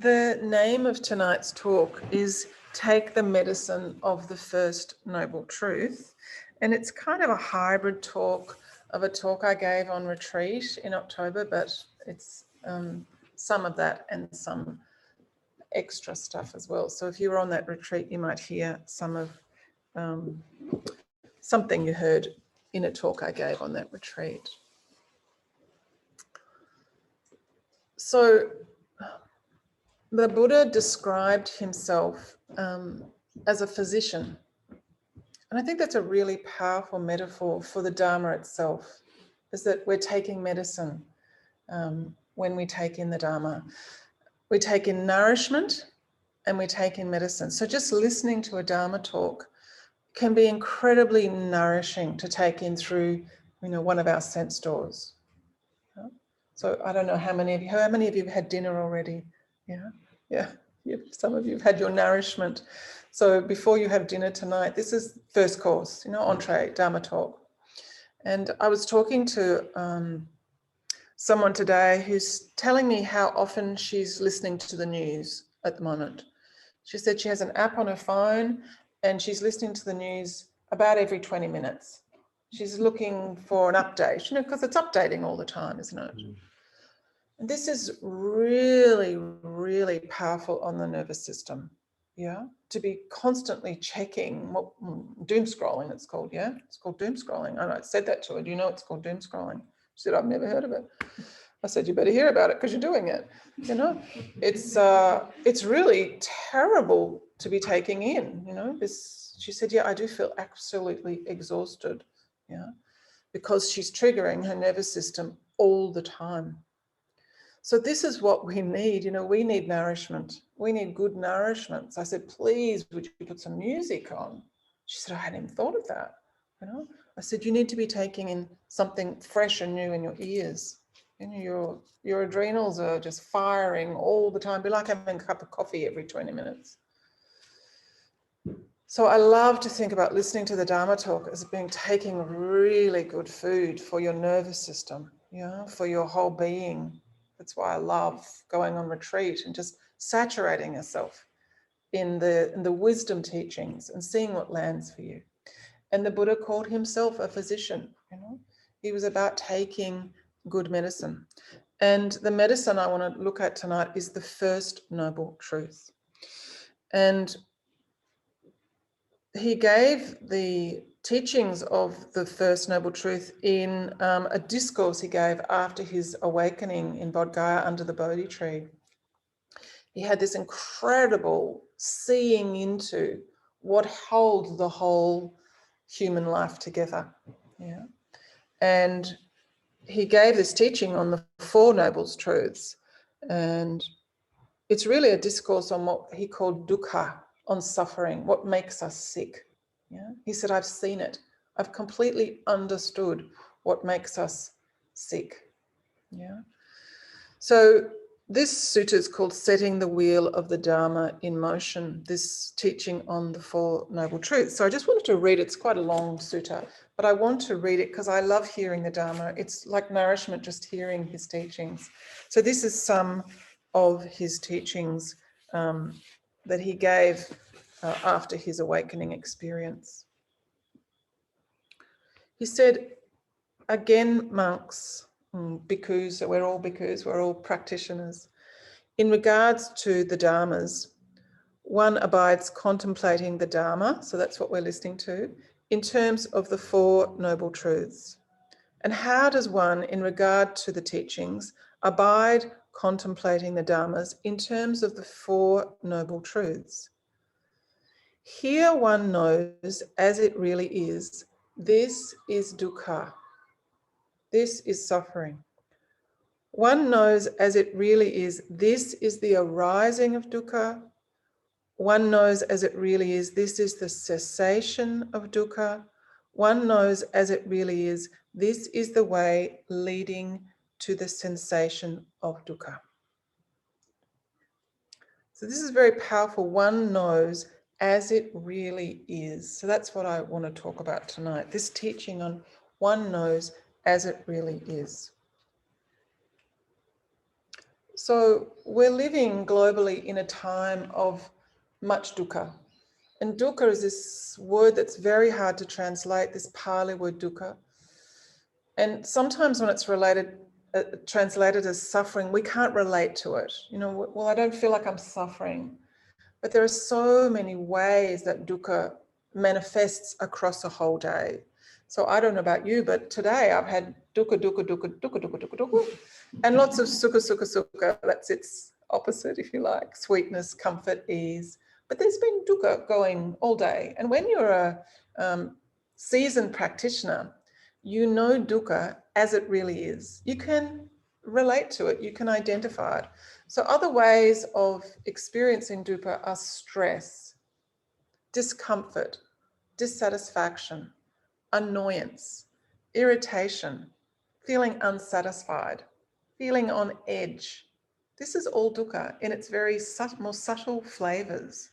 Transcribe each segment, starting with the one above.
The name of tonight's talk is Take the Medicine of the First Noble Truth. And it's kind of a hybrid talk of a talk I gave on retreat in October, but it's some of that and some extra stuff as well. So if you were on that retreat, you might hear some of something you heard in a talk I gave on that retreat. So the Buddha described himself as a physician. And I think that's a really powerful metaphor for the Dharma itself, is that we're taking medicine when we take in the Dharma. We take in nourishment and we take in medicine. So just listening to a Dharma talk can be incredibly nourishing to take in through, one of our sense doors. So I don't know how many of you have had dinner already? Yeah. Some of you have had your nourishment. So before you have dinner tonight, this is first course, entree, Dharma talk. And I was talking to someone today who's telling me how often she's listening to the news at the moment. She said she has an app on her phone and she's listening to the news about every 20 minutes. She's looking for an update, because it's updating all the time, isn't it? And this is really, really powerful on the nervous system, to be constantly checking what doom scrolling it's called, It's called doom scrolling. I said that to her, do you know it's called doom scrolling? She said, I've never heard of it. I said, you better hear about it because you're doing it, It's really terrible to be taking in, this. She said, I do feel absolutely exhausted, because she's triggering her nervous system all the time. So this is what we need, we need nourishment. We need good nourishment. So I said, please, would you put some music on? She said, I hadn't even thought of that, I said, you need to be taking in something fresh and new in your ears. Your adrenals are just firing all the time. It'd be like having a cup of coffee every 20 minutes. So I love to think about listening to the Dharma talk as being taking really good food for your nervous system, for your whole being. That's why I love going on retreat and just saturating yourself in the wisdom teachings and seeing what lands for you. And the Buddha called himself a physician, He was about taking good medicine. And the medicine I want to look at tonight is the first noble truth. And he gave the teachings of the first noble truth in a discourse he gave after his awakening in Bodh Gaya under the Bodhi tree. He had this incredible seeing into what holds the whole human life together. And he gave this teaching on the Four Noble Truths. And it's really a discourse on what he called dukkha, on suffering, what makes us sick. He said, I've seen it. I've completely understood what makes us sick. So this sutta is called Setting the Wheel of the Dharma in Motion, this teaching on the Four Noble Truths. So I just wanted to read it. It's quite a long sutta, but I want to read it because I love hearing the Dharma. It's like nourishment just hearing his teachings. So this is some of his teachings that he gave after his awakening experience. He said, again, monks, bhikkhus, so we're all practitioners. In regards to the dharmas, one abides contemplating the Dharma, so that's what we're listening to, in terms of the Four Noble Truths. And how does one, in regard to the teachings, abide contemplating the Dharmas in terms of the Four Noble Truths? Here one knows as it really is, this is dukkha. This is suffering. One knows as it really is, this is the arising of dukkha. One knows as it really is, this is the cessation of dukkha. One knows as it really is, this is the way leading to the sensation of dukkha. So this is very powerful. One knows as it really is. So that's what I want to talk about tonight. This teaching on one knows as it really is. So we're living globally in a time of much dukkha. And dukkha is this word that's very hard to translate, this Pali word dukkha. And sometimes when it's translated as suffering, we can't relate to it. You know, well, I don't feel like I'm suffering. But there are so many ways that dukkha manifests across a whole day. So I don't know about you, but today I've had dukkha, dukkha, dukkha, dukkha, dukkha, dukkha, dukkha, and lots of sukha, sukha, sukha. That's its opposite, if you like, sweetness, comfort, ease. But there's been dukkha going all day. And when you're a seasoned practitioner, you know dukkha as it really is. You can relate to it, you can identify it. So other ways of experiencing dukkha are stress, discomfort, dissatisfaction, annoyance, irritation, feeling unsatisfied, feeling on edge. This is all dukkha in its very more subtle flavors.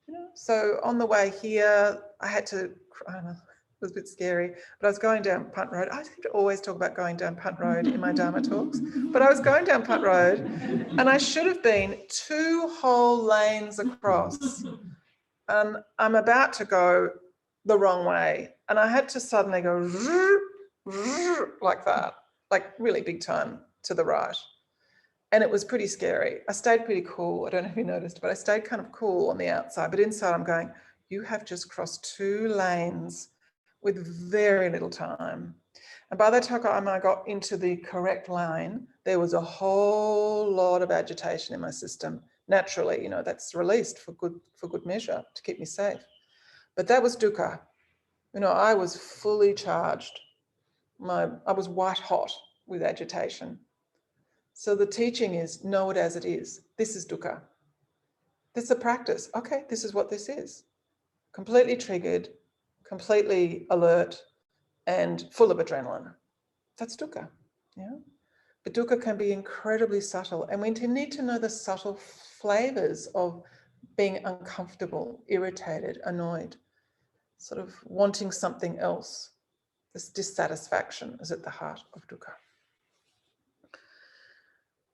You know? So on the way here, I had to, I don't know, it was a bit scary, but I was going down Punt Road. I seem to always talk about going down Punt Road in my Dharma talks, but I was going down Punt Road and I should have been 2 whole lanes across. I'm about to go the wrong way and I had to suddenly go like that, like really big time to the right. And it was pretty scary. I stayed pretty cool. I don't know if you noticed, but I stayed kind of cool on the outside. But inside I'm going, you have just crossed 2 lanes with very little time. And by the time I got into the correct lane, there was a whole lot of agitation in my system. Naturally, you know, that's released for good measure to keep me safe. But that was dukkha. You know, I was fully charged. I was white hot with agitation. So the teaching is know it as it is. This is dukkha. This is a practice. Okay, this is what this is. Completely triggered, completely alert, and full of adrenaline. That's dukkha. Yeah. But dukkha can be incredibly subtle, and we need to know the subtle flavors of being uncomfortable, irritated, annoyed, sort of wanting something else. This dissatisfaction is at the heart of dukkha.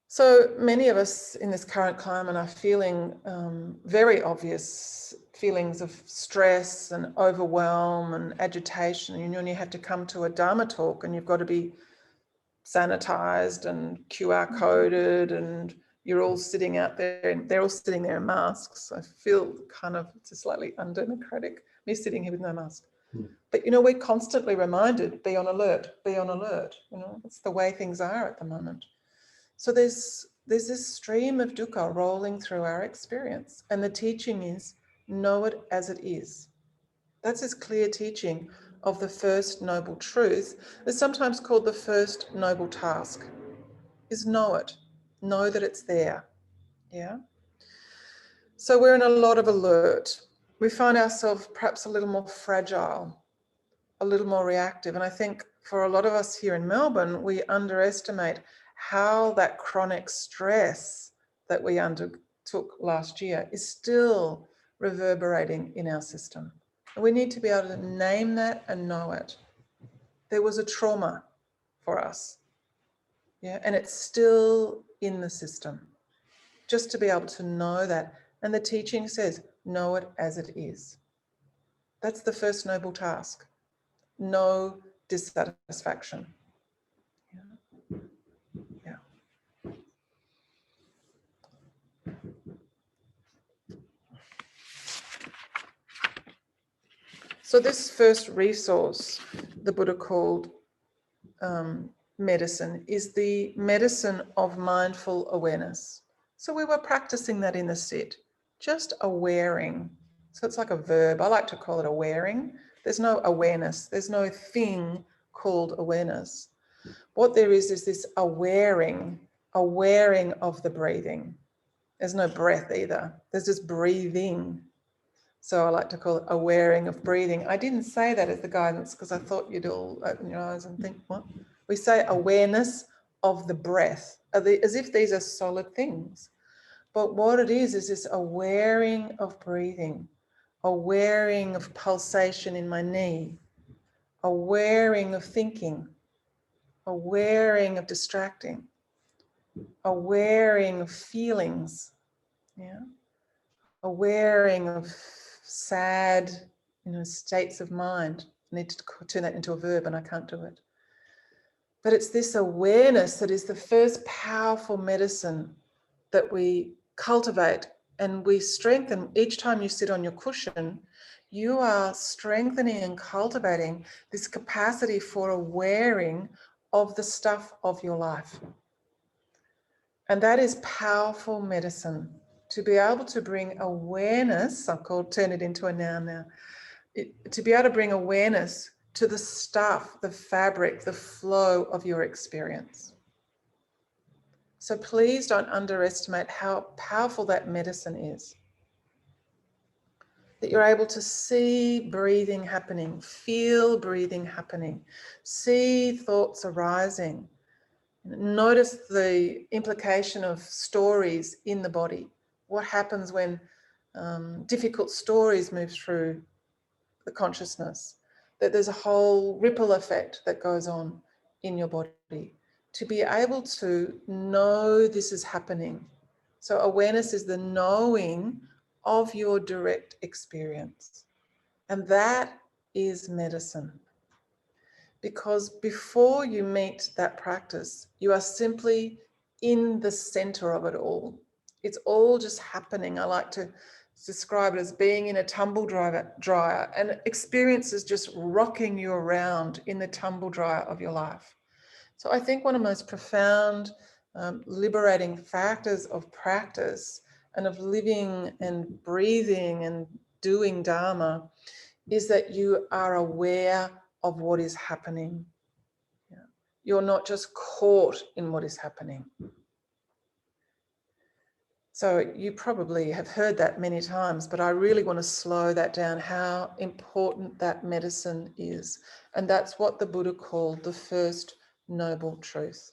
So many of us in this current climate are feeling very obvious feelings of stress and overwhelm and agitation. You know, and you have to come to a Dharma talk and you've got to be sanitized and QR coded and you're all sitting out there and they're all sitting there in masks. I feel kind of it's slightly undemocratic, me sitting here with no mask. But, you know, we're constantly reminded, be on alert, be on alert. You know, that's the way things are at the moment. So there's this stream of dukkha rolling through our experience, and the teaching is know it as it is. That's this clear teaching of the first noble truth. It's sometimes called the first noble task, is know it, know that it's there. Yeah. So we're in a lot of alert. We find ourselves perhaps a little more fragile, a little more reactive. And I think for a lot of us here in Melbourne, we underestimate how that chronic stress that we undertook last year is still reverberating in our system. And we need to be able to name that and know it. There was a trauma for us, yeah, and it's still in the system. Just to be able to know that. And the teaching says, know it as it is. That's the first noble task. No dissatisfaction. So this first resource the Buddha called medicine is the medicine of mindful awareness. So we were practicing that in the sit, just awaring. So it's like a verb. I like to call it awaring. There's no awareness. There's no thing called awareness. What there is this awaring of the breathing. There's no breath either. There's just breathing. So I like to call it awaring of breathing. I didn't say that as the guidance because I thought you'd all open your eyes and think, what? We say awareness of the breath, as if these are solid things. But what it is this awaring of breathing, awaring of pulsation in my knee, awaring of thinking, awaring of distracting. awareing of feelings, yeah, awareing of sad, states of mind. I need to turn that into a verb and I can't do it. But it's this awareness that is the first powerful medicine that we cultivate and we strengthen. Each time you sit on your cushion, you are strengthening and cultivating this capacity for awareing of the stuff of your life. And that is powerful medicine, to be able to bring awareness. I'll turn it into a noun now. To be able to bring awareness to the stuff, the fabric, the flow of your experience. So please don't underestimate how powerful that medicine is. That you're able to see breathing happening, feel breathing happening, see thoughts arising. Notice the implication of stories in the body. What happens when difficult stories move through the consciousness? That there's a whole ripple effect that goes on in your body. To be able to know this is happening. So awareness is the knowing of your direct experience. And that is medicine. Because before you meet that practice, you are simply in the center of it all. It's all just happening. I like to describe it as being in a tumble dryer and experiences just rocking you around in the tumble dryer of your life. So I think one of the most profound, liberating factors of practice and of living and breathing and doing Dharma is that you are aware of what is happening. Yeah. You're not just caught in what is happening. So you probably have heard that many times, but I really want to slow that down, how important that medicine is. And that's what the Buddha called the first noble truth,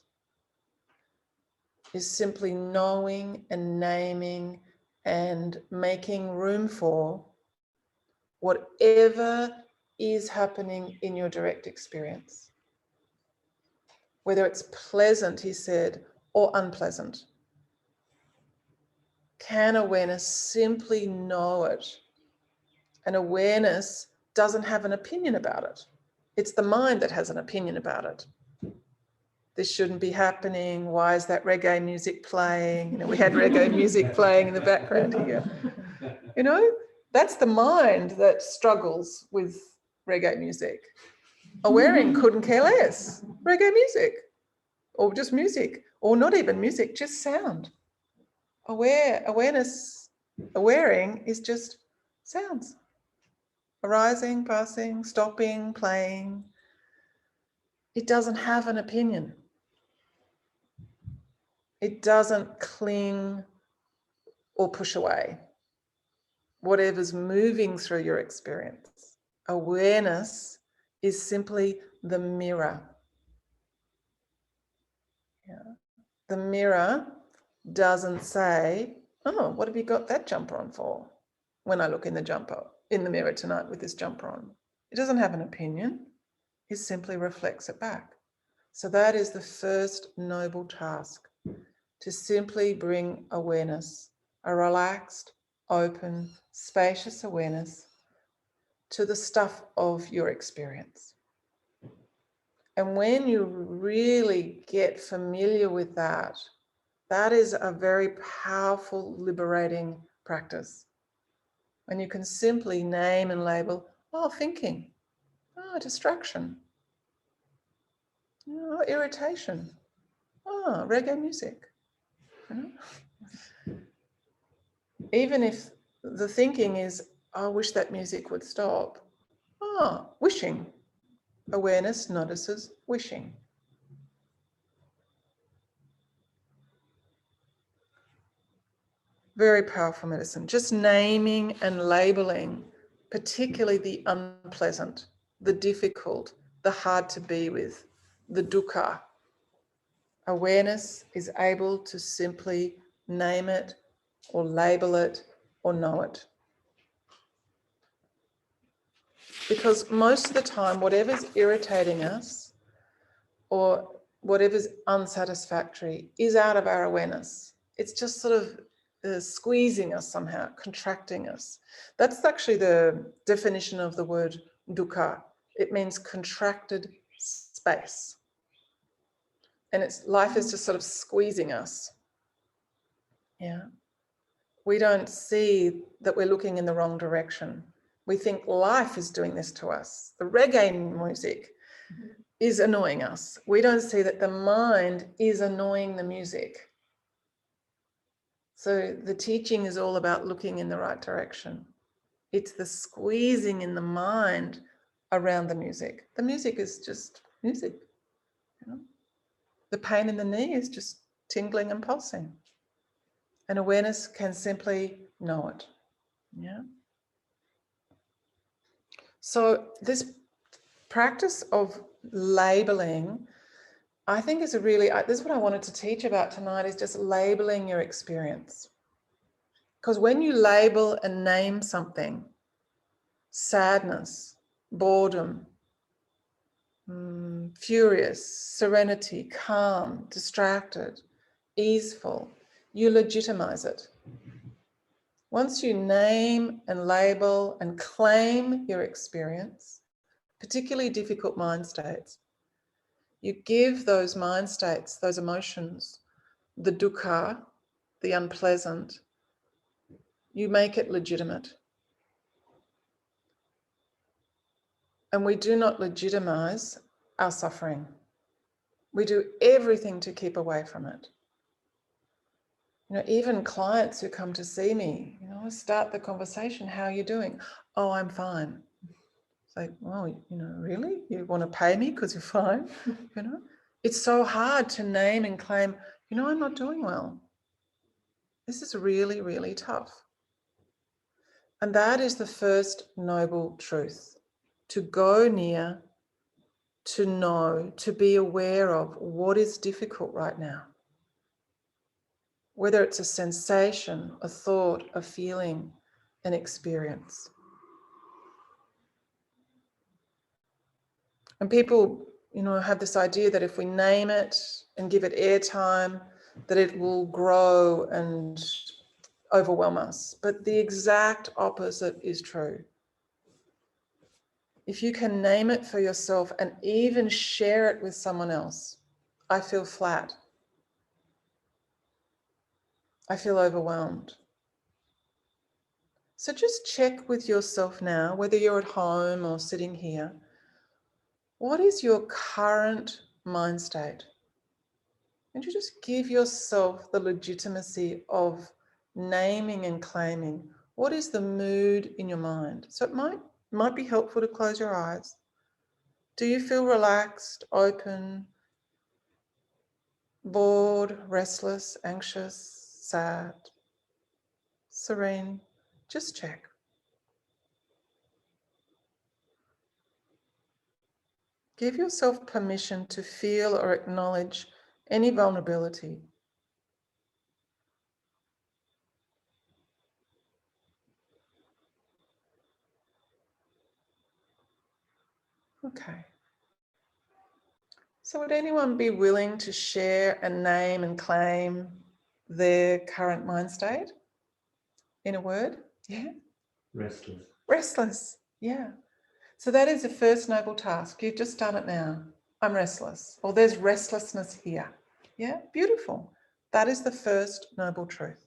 is simply knowing and naming and making room for whatever is happening in your direct experience. Whether it's pleasant, he said, or unpleasant. Can awareness simply know it? And awareness doesn't have an opinion about it. It's the mind that has an opinion about it. This shouldn't be happening. Why is that reggae music playing? We had reggae music playing in the background here. That's the mind that struggles with reggae music. Awareing couldn't care less. Reggae music, or just music, or not even music, just sound. Awareing is just sounds. Arising, passing, stopping, playing. It doesn't have an opinion. It doesn't cling or push away whatever's moving through your experience. Awareness is simply the mirror. Yeah. The mirror doesn't say, oh, what have you got that jumper on for? When I look in the mirror tonight with this jumper on. It doesn't have an opinion. It simply reflects it back. So that is the first noble task, to simply bring awareness, a relaxed, open, spacious awareness to the stuff of your experience. And when you really get familiar with that, that is a very powerful, liberating practice. When you can simply name and label, oh, thinking, oh, distraction, oh, irritation, oh, reggae music. Even if the thinking is, I wish that music would stop. Oh, wishing. Awareness notices wishing. Very powerful medicine. Just naming and labeling, particularly the unpleasant, the difficult, the hard to be with, the dukkha. Awareness is able to simply name it or label it or know it. Because most of the time, whatever's irritating us or whatever's unsatisfactory is out of our awareness. It's just sort of squeezing us somehow, contracting us. That's actually the definition of the word dukkha. It means contracted space. And life is just sort of squeezing us. Yeah. We don't see that we're looking in the wrong direction. We think life is doing this to us. The reggae music is annoying us. We don't see that the mind is annoying the music. So the teaching is all about looking in the right direction. It's the squeezing in the mind around the music. The music is just music. You know? The pain in the knee is just tingling and pulsing. And awareness can simply know it. Yeah. So this practice of labeling, I think is this is what I wanted to teach about tonight, is just labeling your experience. Because when you label and name something, sadness, boredom, furious, serenity, calm, distracted, easeful, you legitimize it. Once you name and label and claim your experience, particularly difficult mind states, you give those mind states, those emotions, the dukkha, the unpleasant, you make it legitimate. And we do not legitimize our suffering. We do everything to keep away from it. You know, even clients who come to see me, you know, start the conversation, how are you doing? Oh, I'm fine. It's like, well, you know, really? You want to pay me because you're fine? You know, it's so hard to name and claim, you know, I'm not doing well. This is really, really tough. And that is the first noble truth, to go near, to know, to be aware of what is difficult right now. Whether it's a sensation, a thought, a feeling, an experience. And people, you know, have this idea that if we name it and give it airtime, that it will grow and overwhelm us. But the exact opposite is true. If you can name it for yourself and even share it with someone else, I feel flat. I feel overwhelmed. So just check with yourself now, whether you're at home or sitting here, what is your current mind state? And you just give yourself the legitimacy of naming and claiming. What is the mood in your mind? So it might be helpful to close your eyes. Do you feel relaxed, open, bored, restless, anxious, sad, serene? Just check. Give yourself permission to feel or acknowledge any vulnerability. Okay. So would anyone be willing to share and name and claim their current mind state in a word? Yeah. Restless. Restless. Yeah. So that is the first noble task. You've just done it now. I'm restless. Or there's restlessness here. Yeah. Beautiful. That is the first noble truth.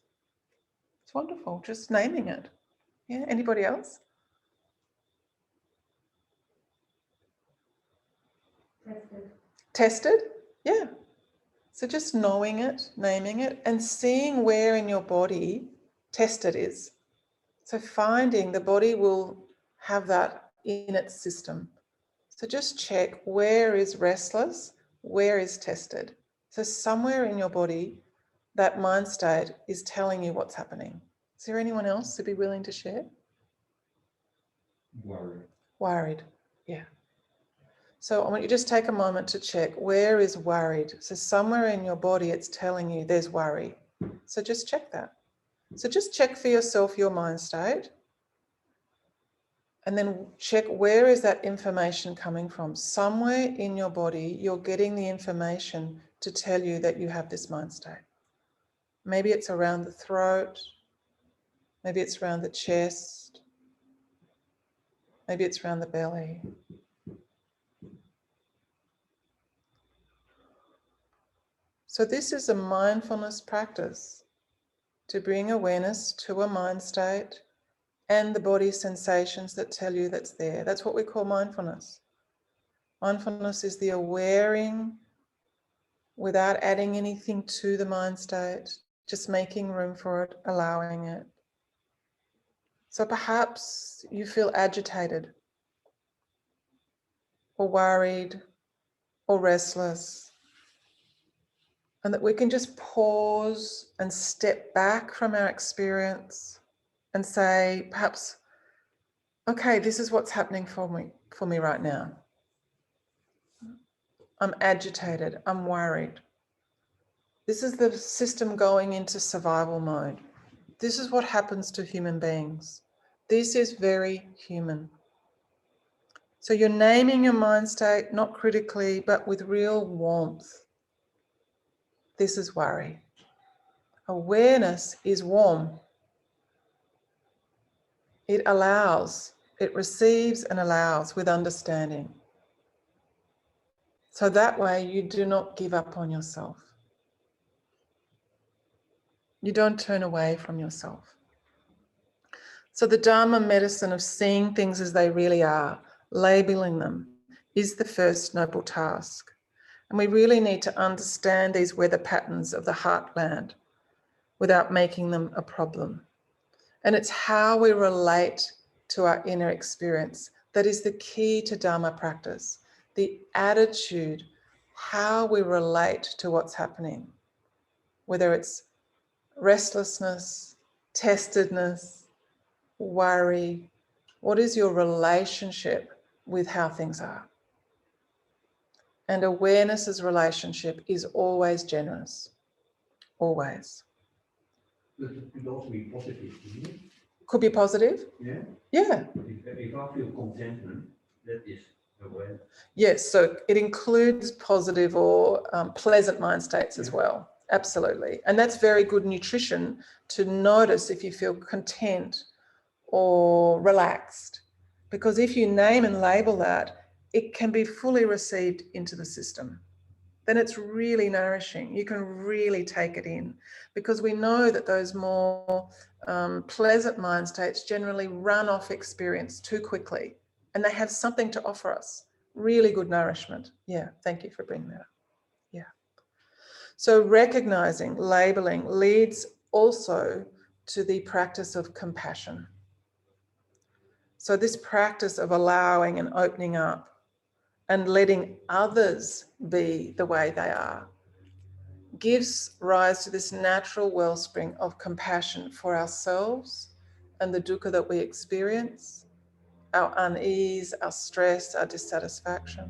It's wonderful. Just naming it. Yeah. Anybody else? Tested? Yeah. So just knowing it, naming it, and seeing where in your body tested is. So finding the body will have that in its system. So just check where is restless, where is tested. So somewhere in your body, that mind state is telling you what's happening. Is there anyone else who'd be willing to share? Worried. Worried, yeah. So I want you to just take a moment to check where is worried. So somewhere in your body, it's telling you there's worry. So just check that. So just check for yourself your mind state And then check, where is that information coming from? Somewhere in your body, you're getting the information to tell you that you have this mind state. Maybe it's around the throat. Maybe it's around the chest. Maybe it's around the belly. So this is a mindfulness practice to bring awareness to a mind state and the body sensations that tell you that's there. That's what we call mindfulness. Mindfulness is the awareing without adding anything to the mind state, just making room for it, allowing it. So perhaps you feel agitated or worried or restless, and that we can just pause and step back from our experience and say, perhaps, okay, this is what's happening for me right now. I'm agitated, I'm worried. This is the system going into survival mode. This is what happens to human beings. This is very human. So you're naming your mind state, not critically, but with real warmth. This is worry. Awareness is warm. It allows, it receives and allows with understanding. So that way you do not give up on yourself. You don't turn away from yourself. So the Dharma medicine of seeing things as they really are, labeling them, is the first noble task. And we really need to understand these weather patterns of the heartland without making them a problem. And it's how we relate to our inner experience that is the key to Dharma practice. The attitude, how we relate to what's happening, whether it's restlessness, testedness, worry. What is your relationship with how things are? And awareness's relationship is always generous, always. But it could also be positive, isn't it? Could be positive. Yeah. Yeah. If I feel contentment, that is awareness. Yes, so it includes positive or pleasant mind states as well. Absolutely. And that's very good nutrition to notice if you feel content or relaxed. Because if you name and label that, it can be fully received into the system. Then it's really nourishing. You can really take it in, because we know that those more pleasant mind states generally run off experience too quickly, and they have something to offer us. Really good nourishment. Yeah, thank you for bringing that up. Yeah. So recognizing, labeling leads also to the practice of compassion. So this practice of allowing and opening up and letting others be the way they are gives rise to this natural wellspring of compassion for ourselves and the dukkha that we experience, our unease, our stress, our dissatisfaction.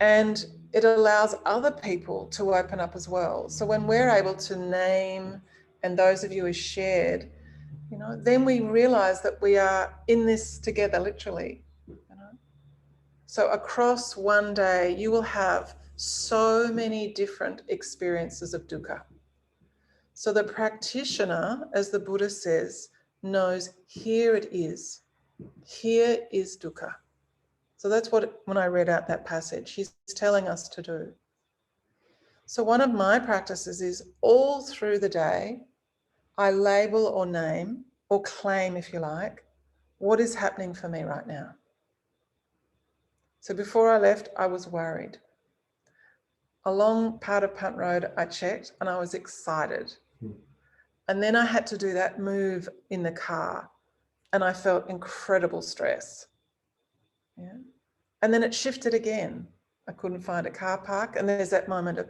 And it allows other people to open up as well. So when we're able to name, and those of you who shared, then we realize that we are in this together, literally. So across one day, you will have so many different experiences of dukkha. So the practitioner, as the Buddha says, knows here it is. Here is dukkha. So that's what, when I read out that passage, he's telling us to do. So one of my practices is all through the day, I label or name or claim, if you like, what is happening for me right now. So before I left, I was worried. Along part of Punt Road, I checked and I was excited. And then I had to do that move in the car and I felt incredible stress. Yeah. And then it shifted again. I couldn't find a car park. And there's that moment of,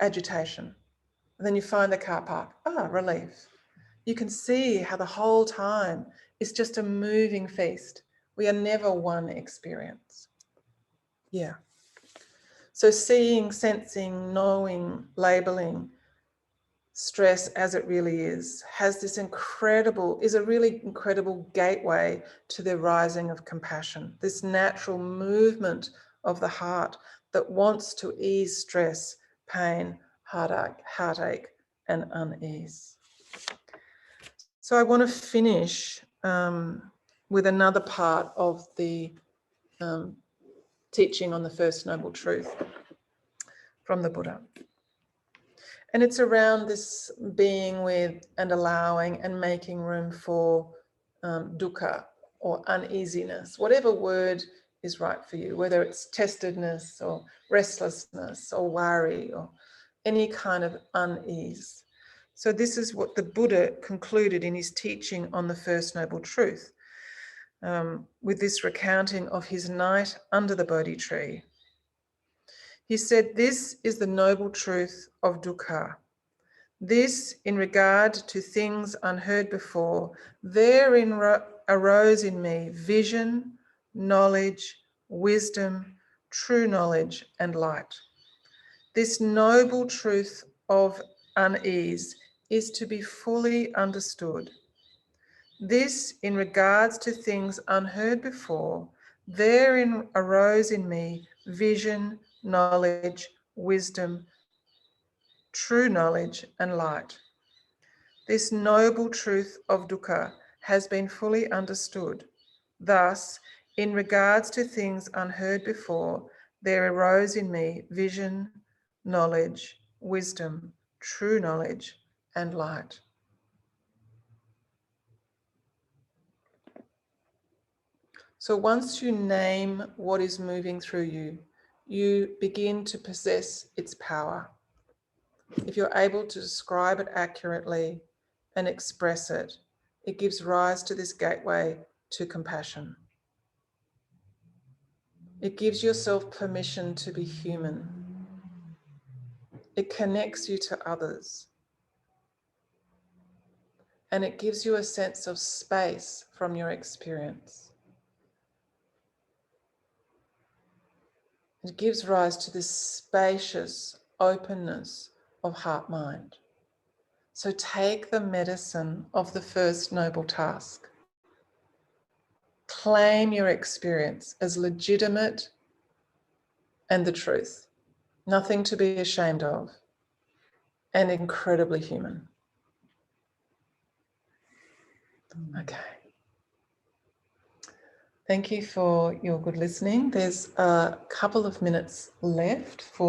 agitation. And then you find the car park. Relief. You can see how the whole time is just a moving feast. We are never one experience. Yeah. So seeing, sensing, knowing, labeling, stress as it really is, is a really incredible gateway to the rising of compassion, this natural movement of the heart that wants to ease stress, pain, heartache, and unease. So I want to finish with another part of the teaching on the First Noble Truth from the Buddha. And it's around this being with and allowing and making room for dukkha or uneasiness, whatever word is right for you, whether it's testedness or restlessness or worry or any kind of unease. So this is what the Buddha concluded in his teaching on the First Noble Truth, with this recounting of his night under the Bodhi tree. He said, "This is the noble truth of dukkha. This, in regard to things unheard before, therein arose in me vision, knowledge, wisdom, true knowledge, and light. This noble truth of unease is to be fully understood. This, in regards to things unheard before, therein arose in me vision, knowledge, wisdom, true knowledge, and light. This noble truth of dukkha has been fully understood. Thus, in regards to things unheard before, there arose in me vision, knowledge, wisdom, true knowledge, and light." So once you name what is moving through you, you begin to possess its power. If you're able to describe it accurately and express it, it gives rise to this gateway to compassion. It gives yourself permission to be human. It connects you to others. And it gives you a sense of space from your experience. It gives rise to this spacious openness of heart-mind. So take the medicine of the first noble task. Claim your experience as legitimate and the truth. Nothing to be ashamed of, and incredibly human. Okay. Thank you for your good listening. There's a couple of minutes left for